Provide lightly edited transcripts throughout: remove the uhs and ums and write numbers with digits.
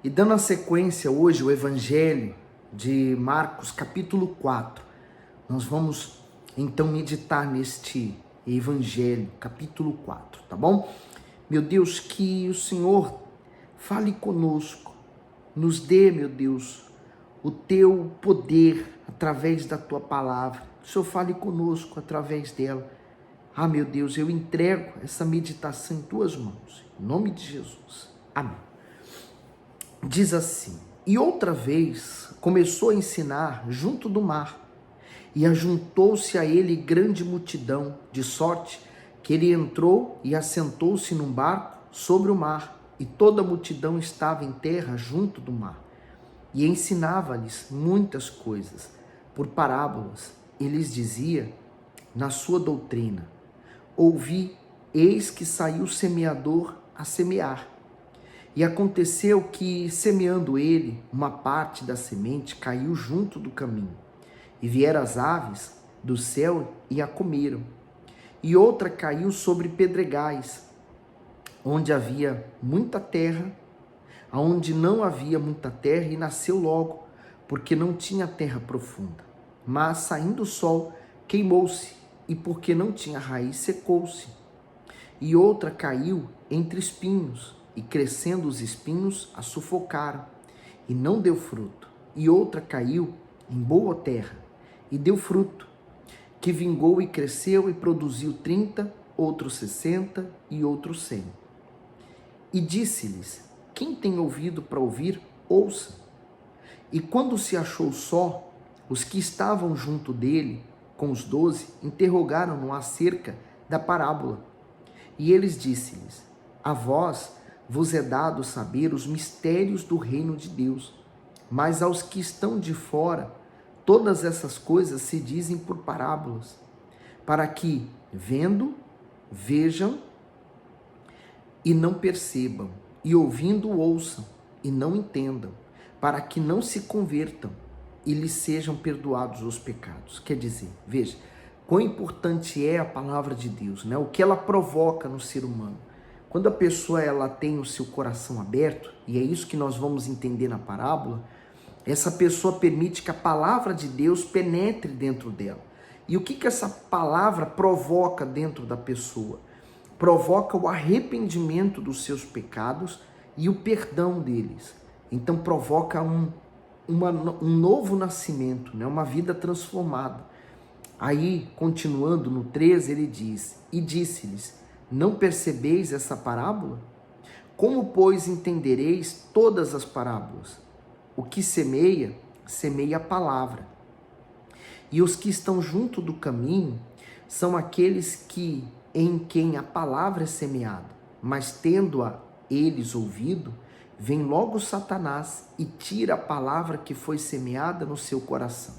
E dando a sequência hoje, o Evangelho de Marcos, capítulo 4, nós vamos então meditar neste Evangelho, capítulo 4, tá bom? Meu Deus, que o Senhor fale conosco, nos dê, meu Deus, o teu poder através da tua palavra. Que o Senhor fale conosco através dela. Ah, meu Deus, eu entrego essa meditação em tuas mãos, em nome de Jesus. Amém. Diz assim: e outra vez começou a ensinar junto do mar, e ajuntou-se a ele grande multidão, de sorte que ele entrou e assentou-se num barco sobre o mar, e toda a multidão estava em terra junto do mar. E ensinava-lhes muitas coisas, por parábolas. E lhes dizia na sua doutrina: ouvi, eis que saiu o semeador a semear. E aconteceu que, semeando ele, uma parte da semente caiu junto do caminho. E vieram as aves do céu e a comeram. E outra caiu sobre pedregais, onde havia muita terra, aonde não havia muita terra, e nasceu logo, porque não tinha terra profunda. Mas, saindo o sol, queimou-se, e porque não tinha raiz, secou-se. E outra caiu entre espinhos, e crescendo os espinhos, a sufocaram, e não deu fruto. E outra caiu em boa terra, e deu fruto, que vingou e cresceu, e produziu 30, outro 60, e outro 100. E disse-lhes: quem tem ouvido para ouvir, ouça. E quando se achou só, os que estavam junto dele, com os 12, interrogaram-no acerca da parábola. E eles disse-lhes: a vós vos é dado saber os mistérios do reino de Deus, mas aos que estão de fora, todas essas coisas se dizem por parábolas, para que, vendo, vejam e não percebam, e ouvindo, ouçam e não entendam, para que não se convertam e lhes sejam perdoados os pecados. Quer dizer, veja, quão importante é a palavra de Deus, né? O que ela provoca no ser humano. Quando a pessoa ela tem o seu coração aberto, e é isso que nós vamos entender na parábola, essa pessoa permite que a palavra de Deus penetre dentro dela. E o que essa palavra provoca dentro da pessoa? Provoca o arrependimento dos seus pecados e o perdão deles. Então provoca um novo nascimento, né? Uma vida transformada. Aí, continuando no 13, ele diz: e disse-lhes: não percebeis essa parábola? Como, pois, entendereis todas as parábolas? O que semeia, semeia a palavra. E os que estão junto do caminho são aqueles em quem a palavra é semeada, mas tendo-a eles ouvido, vem logo Satanás e tira a palavra que foi semeada no seu coração.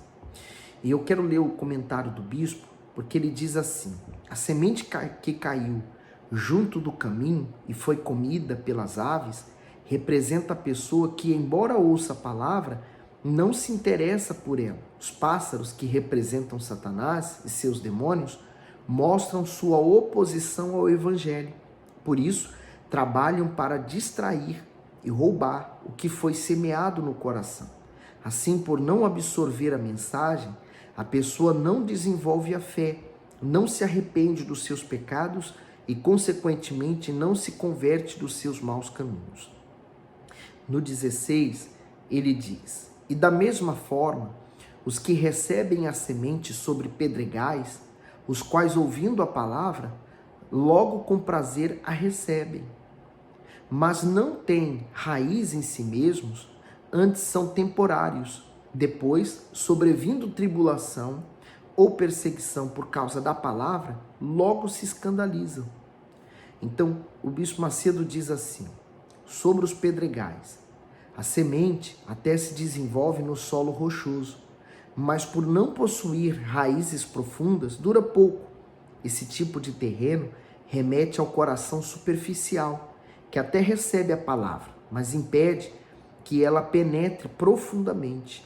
E eu quero ler o comentário do bispo, porque ele diz assim: a semente que caiu junto do caminho e foi comida pelas aves, representa a pessoa que, embora ouça a palavra, não se interessa por ela. Os pássaros, que representam Satanás e seus demônios, mostram sua oposição ao evangelho. Por isso, trabalham para distrair e roubar o que foi semeado no coração. Assim, por não absorver a mensagem, a pessoa não desenvolve a fé, não se arrepende dos seus pecados e, consequentemente, não se converte dos seus maus caminhos. No 16, ele diz: e da mesma forma, os que recebem a semente sobre pedregais, os quais, ouvindo a palavra, logo com prazer a recebem, mas não têm raiz em si mesmos, antes são temporários. Depois, sobrevindo tribulação ou perseguição por causa da palavra, logo se escandalizam. Então, o bispo Macedo diz assim, sobre os pedregais: a semente até se desenvolve no solo rochoso, mas por não possuir raízes profundas, dura pouco. Esse tipo de terreno remete ao coração superficial, que até recebe a palavra, mas impede que ela penetre profundamente.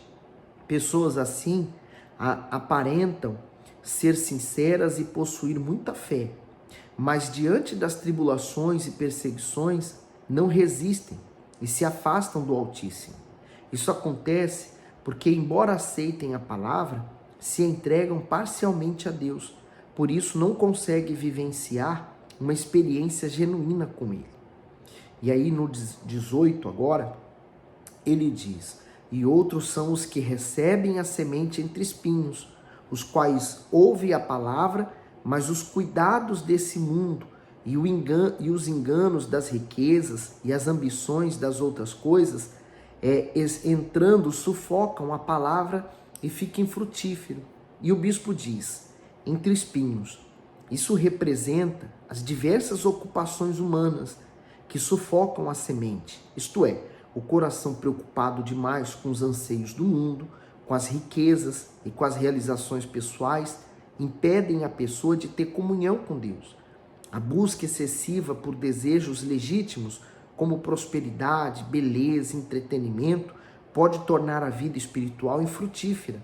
Pessoas assim aparentam ser sinceras e possuir muita fé, mas diante das tribulações e perseguições não resistem e se afastam do Altíssimo. Isso acontece porque, embora aceitem a palavra, se entregam parcialmente a Deus. Por isso, não conseguem vivenciar uma experiência genuína com Ele. E aí, no 18 agora, ele diz: e outros são os que recebem a semente entre espinhos, os quais ouvem a palavra, mas os cuidados desse mundo e os enganos das riquezas e as ambições das outras coisas, entrando, sufocam a palavra e fica infrutífero. E o bispo diz: entre espinhos. Isso representa as diversas ocupações humanas que sufocam a semente, isto é, o coração preocupado demais com os anseios do mundo, com as riquezas e com as realizações pessoais, impedem a pessoa de ter comunhão com Deus. A busca excessiva por desejos legítimos, como prosperidade, beleza, entretenimento, pode tornar a vida espiritual infrutífera.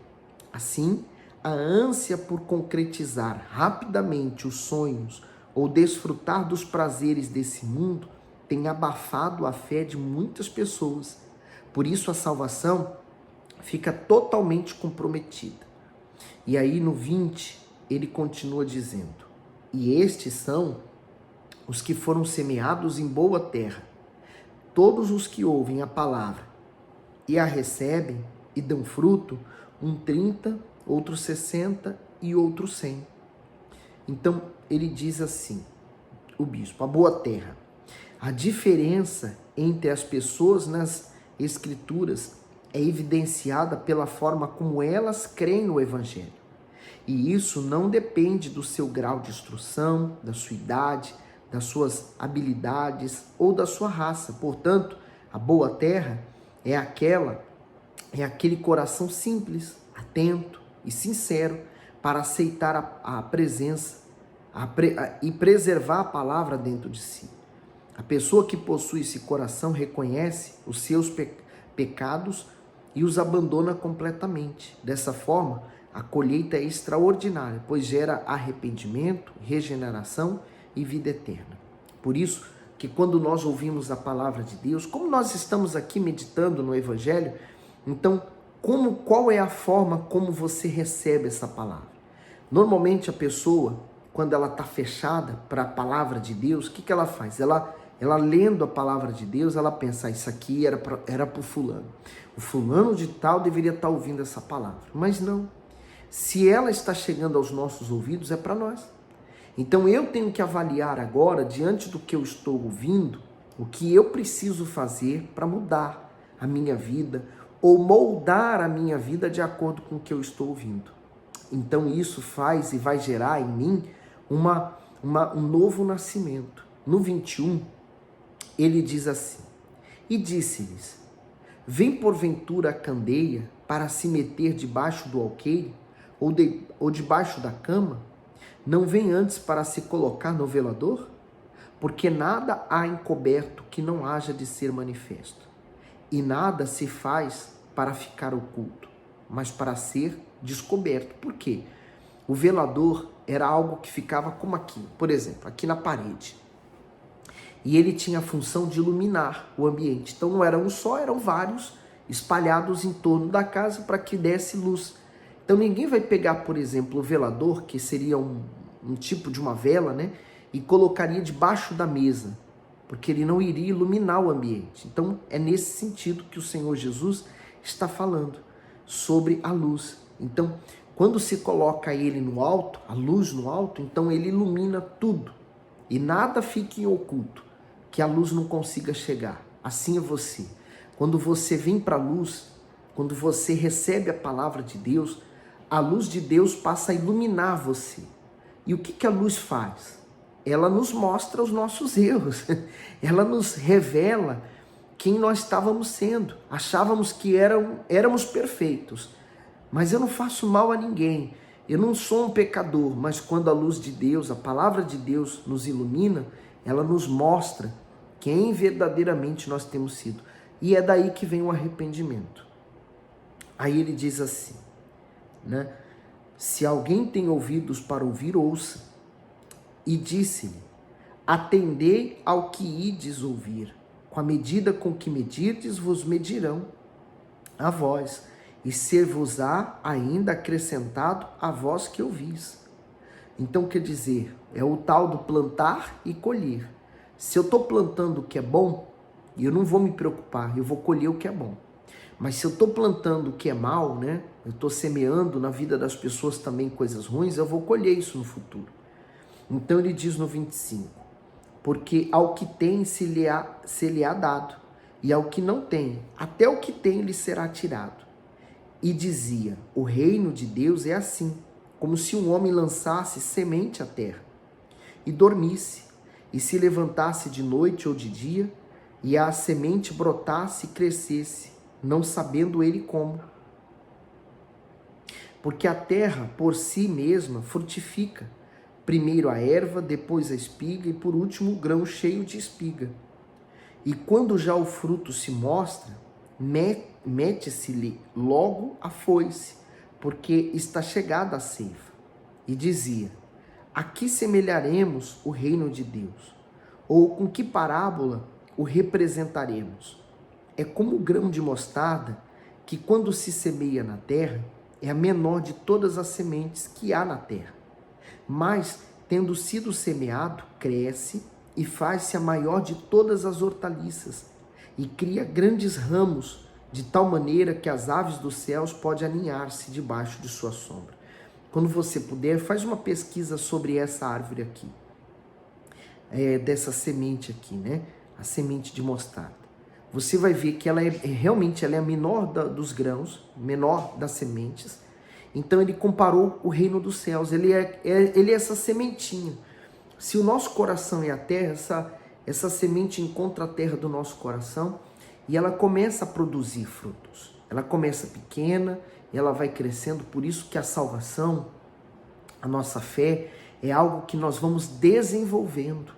Assim, a ânsia por concretizar rapidamente os sonhos ou desfrutar dos prazeres desse mundo tem abafado a fé de muitas pessoas. Por isso a salvação fica totalmente comprometida. E aí no 20, ele continua dizendo: e estes são os que foram semeados em boa terra, todos os que ouvem a palavra e a recebem e dão fruto, um 30, outro 60 e outro 100. Então ele diz assim, o bispo, a boa terra. A diferença entre as pessoas nas Escrituras é evidenciada pela forma como elas creem no Evangelho. E isso não depende do seu grau de instrução, da sua idade, das suas habilidades ou da sua raça. Portanto, a boa terra é aquele coração simples, atento e sincero para aceitar a presença e preservar a palavra dentro de si. A pessoa que possui esse coração reconhece os seus pecados e os abandona completamente. Dessa forma, a colheita é extraordinária, pois gera arrependimento, regeneração e vida eterna. Por isso que quando nós ouvimos a palavra de Deus, como nós estamos aqui meditando no Evangelho, então qual é a forma como você recebe essa palavra? Normalmente a pessoa, quando ela está fechada para a palavra de Deus, o que ela faz? Ela lendo a palavra de Deus, ela pensa, isso aqui era para o fulano. O fulano de tal deveria estar ouvindo essa palavra. Mas não. Se ela está chegando aos nossos ouvidos, é para nós. Então eu tenho que avaliar agora, diante do que eu estou ouvindo, o que eu preciso fazer para mudar a minha vida ou moldar a minha vida de acordo com o que eu estou ouvindo. Então isso faz e vai gerar em mim um novo nascimento. No 21, ele diz assim: e disse-lhes, vem porventura a candeia para se meter debaixo do alqueire ou debaixo da cama? Não vem antes para se colocar no velador? Porque nada há encoberto que não haja de ser manifesto, e nada se faz para ficar oculto, mas para ser descoberto. Por quê? O velador era algo que ficava como aqui, por exemplo, aqui na parede. E ele tinha a função de iluminar o ambiente. Então não era um só, eram vários espalhados em torno da casa para que desse luz. Então ninguém vai pegar, por exemplo, o velador, que seria um tipo de uma vela, né? E colocaria debaixo da mesa, porque ele não iria iluminar o ambiente. Então é nesse sentido que o Senhor Jesus está falando sobre a luz. Então, quando se coloca ele no alto, a luz no alto, então ele ilumina tudo. E nada fique em oculto, que a luz não consiga chegar. Assim é você. Quando você vem para a luz, quando você recebe a palavra de Deus, a luz de Deus passa a iluminar você. E o que a luz faz? Ela nos mostra os nossos erros. Ela nos revela quem nós estávamos sendo. Achávamos que éramos perfeitos. Mas eu não faço mal a ninguém. Eu não sou um pecador. Mas quando a luz de Deus, a palavra de Deus nos ilumina, ela nos mostra quem verdadeiramente nós temos sido. E é daí que vem o arrependimento. Aí ele diz assim, né? Se alguém tem ouvidos para ouvir, ouça. E disse-lhe, atendei ao que ides ouvir. com a medida com que medirdes, vos medirão a vós, e ser-vos-á ainda acrescentado a vós que ouvis. Então, quer dizer, é o tal do plantar e colher. Se eu estou plantando o que é bom, eu não vou me preocupar, eu vou colher o que é bom. Mas se eu estou plantando o que é mal, né? Eu estou semeando na vida das pessoas também coisas ruins, eu vou colher isso no futuro. Então ele diz no 25, porque ao que tem se lhe há dado, e ao que não tem, até o que tem lhe será tirado. E dizia, o reino de Deus é assim, como se um homem lançasse semente à terra, e dormisse, e se levantasse de noite ou de dia, e a semente brotasse e crescesse, não sabendo ele como. Porque a terra por si mesma frutifica, primeiro a erva, depois a espiga e por último o grão cheio de espiga. E quando já o fruto se mostra, mete-se-lhe logo a foice, porque está chegada a ceifa. E dizia, a que semelharemos o reino de Deus? Ou com que parábola o representaremos? É como o grão de mostarda, que quando se semeia na terra, é a menor de todas as sementes que há na terra. Mas, tendo sido semeado, cresce e faz-se a maior de todas as hortaliças, e cria grandes ramos, de tal maneira que as aves dos céus podem aninhar-se debaixo de sua sombra. Quando você puder, faz uma pesquisa sobre essa árvore aqui, dessa semente aqui, né? A semente de mostarda. Você vai ver que ela realmente ela é a menor dos grãos, menor das sementes. Então ele comparou o reino dos céus, ele é essa sementinha. Se o nosso coração é a terra, essa semente encontra a terra do nosso coração e ela começa a produzir frutos. Ela começa pequena e ela vai crescendo, por isso que a salvação, a nossa fé, é algo que nós vamos desenvolvendo.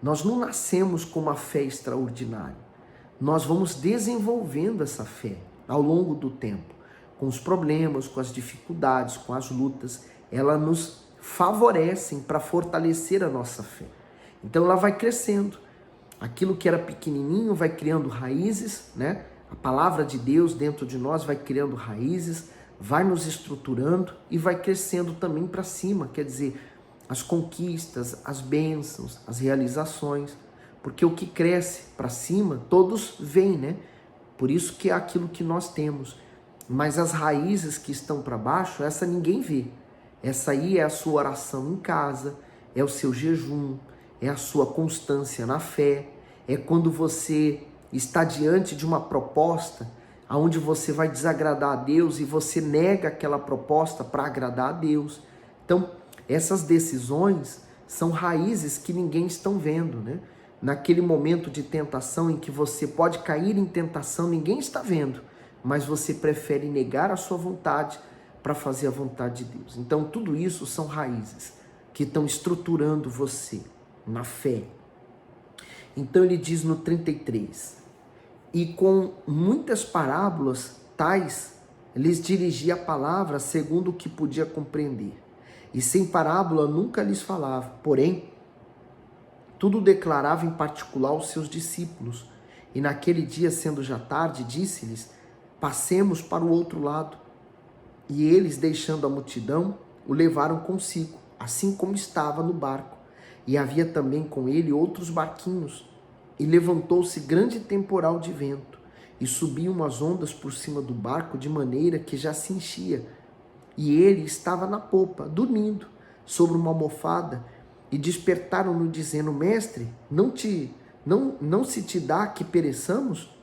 Nós não nascemos com uma fé extraordinária. Nós vamos desenvolvendo essa fé ao longo do tempo, com os problemas, com as dificuldades, com as lutas, elas nos favorecem para fortalecer a nossa fé. Então ela vai crescendo. Aquilo que era pequenininho vai criando raízes, né? A palavra de Deus dentro de nós vai criando raízes, vai nos estruturando e vai crescendo também para cima, quer dizer, as conquistas, as bênçãos, as realizações. Porque o que cresce para cima, todos veem, né? Por isso que é aquilo que nós temos. Mas as raízes que estão para baixo, essa ninguém vê. Essa aí é a sua oração em casa, é o seu jejum, é a sua constância na fé, é quando você está diante de uma proposta onde você vai desagradar a Deus e você nega aquela proposta para agradar a Deus. Então, essas decisões são raízes que ninguém está vendo, né? Naquele momento de tentação em que você pode cair em tentação, ninguém está vendo, mas você prefere negar a sua vontade para fazer a vontade de Deus. Então, tudo isso são raízes que estão estruturando você na fé. Então, ele diz no 33, e com muitas parábolas tais, lhes dirigia a palavra segundo o que podia compreender. E sem parábola nunca lhes falava, porém, tudo declarava em particular aos seus discípulos. E naquele dia, sendo já tarde, disse-lhes, passemos para o outro lado. E eles, deixando a multidão, o levaram consigo, assim como estava no barco. E havia também com ele outros barquinhos. E levantou-se grande temporal de vento, e subiam as ondas por cima do barco, de maneira que já se enchia. E ele estava na popa, dormindo, sobre uma almofada, e despertaram-no dizendo, mestre, não se te dá que pereçamos?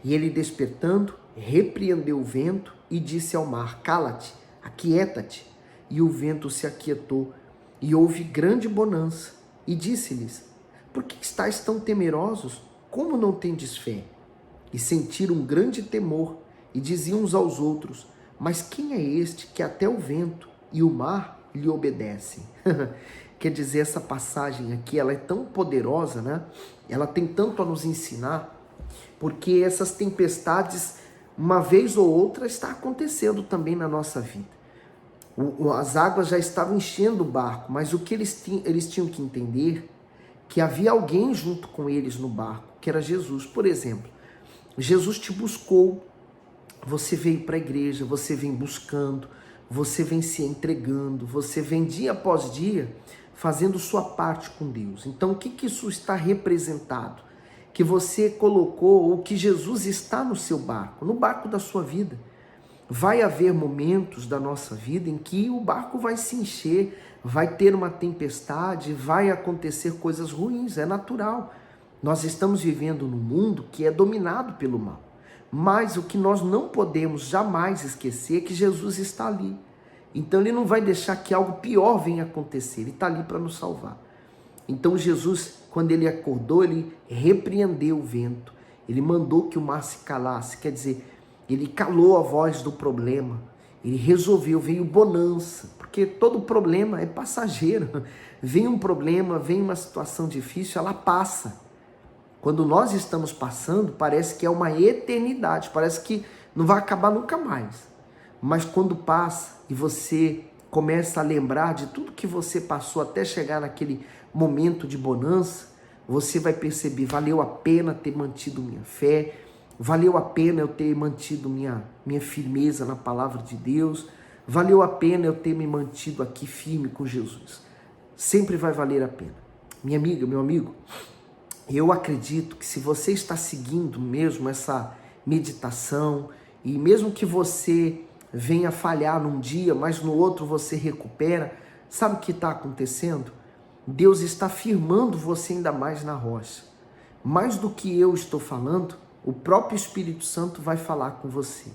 E ele despertando, repreendeu o vento e disse ao mar, cala-te, aquieta-te. E o vento se aquietou, e houve grande bonança. E disse-lhes, por que estáis tão temerosos? Como não tendes fé? E sentiram um grande temor, e diziam uns aos outros, mas quem é este que até o vento e o mar lhe obedecem? Quer dizer, essa passagem aqui, ela é tão poderosa, né? Ela tem tanto a nos ensinar, porque essas tempestades, uma vez ou outra, está acontecendo também na nossa vida. As águas já estavam enchendo o barco, mas o que eles tinham que entender, que havia alguém junto com eles no barco, que era Jesus. Por exemplo, Jesus te buscou, você veio para a igreja, você vem buscando, você vem se entregando, você vem dia após dia fazendo sua parte com Deus. Então, o que isso está representado? Que você colocou, ou que Jesus está no seu barco, no barco da sua vida. Vai haver momentos da nossa vida em que o barco vai se encher, vai ter uma tempestade, vai acontecer coisas ruins, é natural. Nós estamos vivendo num mundo que é dominado pelo mal. Mas o que nós não podemos jamais esquecer é que Jesus está ali. Então ele não vai deixar que algo pior venha acontecer, ele está ali para nos salvar. Então Jesus, quando ele acordou, ele repreendeu o vento, ele mandou que o mar se calasse, quer dizer, ele calou a voz do problema, ele resolveu, veio bonança, porque todo problema é passageiro. Vem um problema, vem uma situação difícil, ela passa. Quando nós estamos passando, parece que é uma eternidade, parece que não vai acabar nunca mais. Mas quando passa e você começa a lembrar de tudo que você passou até chegar naquele momento de bonança, você vai perceber, valeu a pena ter mantido minha fé, valeu a pena eu ter mantido minha firmeza na palavra de Deus, valeu a pena eu ter me mantido aqui firme com Jesus. Sempre vai valer a pena. Minha amiga, meu amigo, eu acredito que se você está seguindo mesmo essa meditação, e mesmo que você venha falhar num dia, mas no outro você recupera, sabe o que está acontecendo? Deus está firmando você ainda mais na rocha. Mais do que eu estou falando, o próprio Espírito Santo vai falar com você,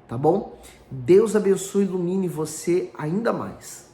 tá bom? Deus abençoe e ilumine você ainda mais.